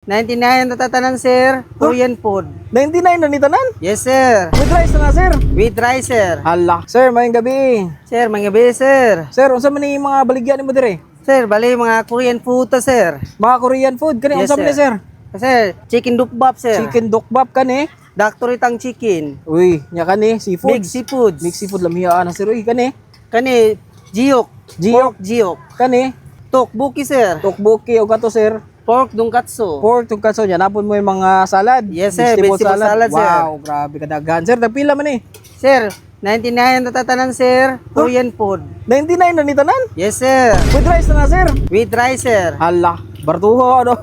99 na tatanan, sir. Korean food. 99 na ni tanan? Yes, sir. With rice na sir. With rice, sir. Hala. Sir, mayong gabi. Sir, mga gabi, sir. Sir, unsa man ni mga baligya nimo dire? Sir, bali mga Korean food to, sir. Mga Korean food kani Yes, unsa man ni sir? Sir, chicken dukbap, sir. Chicken dokbap kani. Doctor itang chicken. Uy, nya kani seafood. Big seafoods. Mix seafood lamhiaan na sir. Uy, kani. Kani, jiok. Jiok. Pork jiok. Kani. Tokbuki, sir. Tokboki o kato sir. Pork dungkatsu. Pork tungkatso nya napon mo yung mga salad. Yes, sir. Vegetable salad, sir. Wow, grabe kadaghan. Sir, nagpila man ni? Sir, 99 na tatanan, sir. Korean food. 99 na ni tanan? Yes, sir. With rice na sir. With rice, sir. Hala, bartuho ano.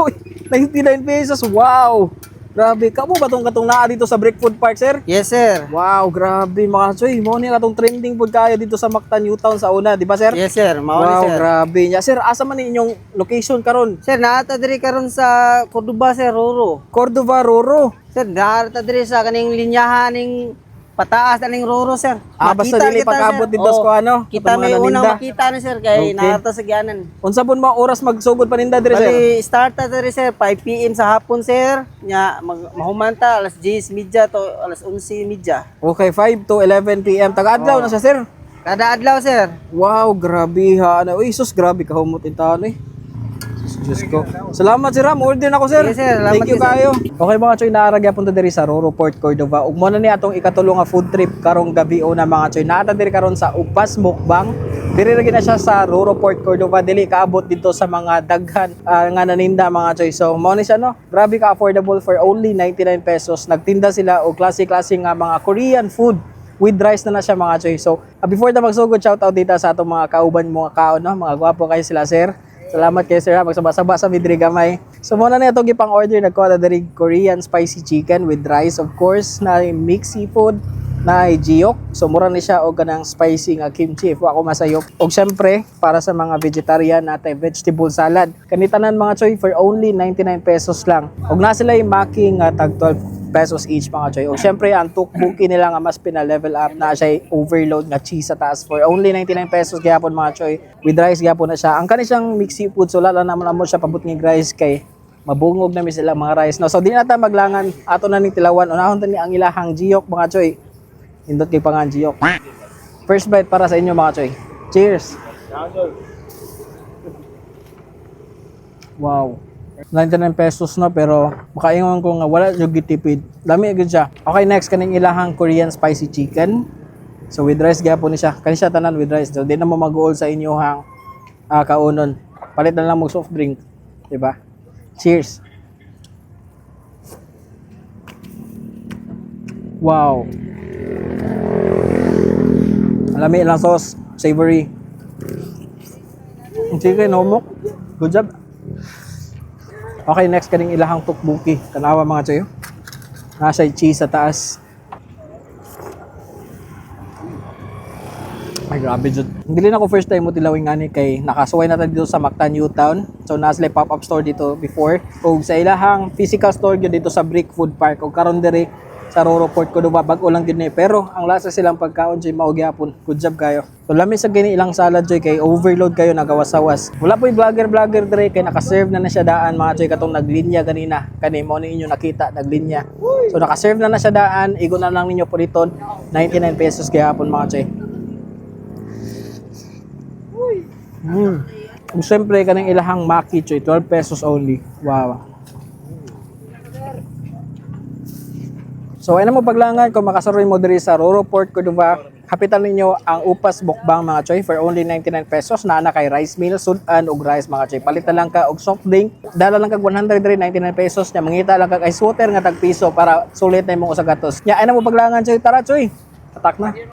99 pesos. Wow. Grabe, kamo ba tong katong naa dito sa Brick Food Park, sir? Yes, sir. Wow, grabe mga choy. Mo ni katong trending food kayo dito sa Mactan, Newtown sa una, di ba, sir? Yes, sir. Mao ni, Wow, sir. grabe niya. Sir, asa man ni inyong location karon? Sir, naata diri karon sa Cordoba, sir, Roro. Cordova, Roro. Sir, naata diri sa kaning linyahan ning pataas na ning Roro, sir. Basta Makita dili kita, pag-abot sir. dito Oo. sa ano. Kita katong may mga unang naninda. makita ni sir kay Okay. naata sa gyanan. Unsa pun mga oras magsugod paninda dire, sir? Bali, start na diri, sir, 5 PM sa hapon, sir. Nya mahumanta alas 10:30 to alas 11:30. Okay, 5 to 11 PM. Taga-adlaw na siya, sir. Kada adlaw, sir. Wow, grabe ha. Ano, uy, sus, grabe ka humot itaon eh. Diyos ko. Salamat sir, order na ko sir. Sige, sir. Salamat Thank you din, sir. kayo. Okay mga choy, naaragya punta diri sa Roro Port Cordova. Ug mo na ni atong ikatulong nga food trip karong gabi o na mga choy. Naata diri karon sa Upas Mukbang. Diri ra na siya sa Roro Port Cordova, dili kaabot dito sa mga daghan nga naninda mga choy. So mo ni siya no. Grabe ka affordable for only 99 pesos. Nagtinda sila og klase-klase nga mga Korean food with rice na siya mga choy. So before na magsugod, shout out dito sa atong mga kauban mga kaon no. Mga gwapo kayo sila sir. Salamat kayo sir ha, magsaba-saba sa midri gamay. So muna na itong ipang order, nagkuha na diri Korean spicy chicken with rice of course, na mixed seafood, na jiok. So mura ni siya og kanang spicy nga kimchi, if ako masayop. Og syempre, para sa mga vegetarian natin, vegetable salad. Kanitanan mga choy for only 99 pesos lang. Og na sila yung making tag 12 pesos each mga choy. Og syempre ang tukbuki nila nga mas pina-level up na siya overload nga cheese sa taas for only 99 pesos gyapon mga choy. With rice gyapon na siya. Ang kani siyang mixed seafood, so lala naman mo siya pabut ng rice kay mabungog na mi sila mga rice. No, so di na ta maglangan ato na ning tilawan. Unahon ta ni ang ilahang jiok mga choy. Indot kay pangan jiok. First bite para sa inyo mga choy. Cheers. Wow. 99 pesos na pero makaingon ko nga wala jud gitipid. Dami gyud siya. Okay, next kaning ilahang Korean spicy chicken. So with rice gyapon ni siya. Kani siya tanan with rice. So di na mo mag-uol sa inyohang kaunon. Palit na lang mo soft drink, di ba? Cheers. Wow. Lami lang sauce, savory. Ang chicken humok. Good job. Okay, next kaning ilahang tukbuki. Tanawa mga choy. Nasa cheese sa taas. Ay, grabe jud. Hindi na ako first time mo tilawing ani kay nakasuway na ta dito sa Mactan, Newtown. So nasa like pop-up store dito before. O sa ilahang physical store gyud dito sa Brick Food Park. O karon diri sa Roro Port Cordova, bag-o lang gyud ni. Pero ang lasa silang pagkaon joy mao gyapon. Good job kayo. So lami sa gini ilang salad joy kay overload kayo nagawas-awas. Wala po'y vlogger dire kay naka-serve na siya daan mga joy katong naglinya ganina. Kani mo ni inyo nakita naglinya. So naka-serve na siya daan, igo na lang ninyo po dito 99 pesos gyapon mga joy. Siyempre kanang ilahang maki choy 12 pesos only. Wow. So ayun mo paglangan kung makasaroy mo diri sa Roro Port Cordova, kapitan ninyo ang Upas Mukbang mga choy for only 99 pesos na ana kay rice meal, sudan ug rice mga choy. Palita lang ka og soft drink, dala lang kag 199 pesos nya mangita lang kag ice water nga tag piso para sulit na imong usa gatos. Nya ayun mo paglangan choy, tara choy. Tatak na.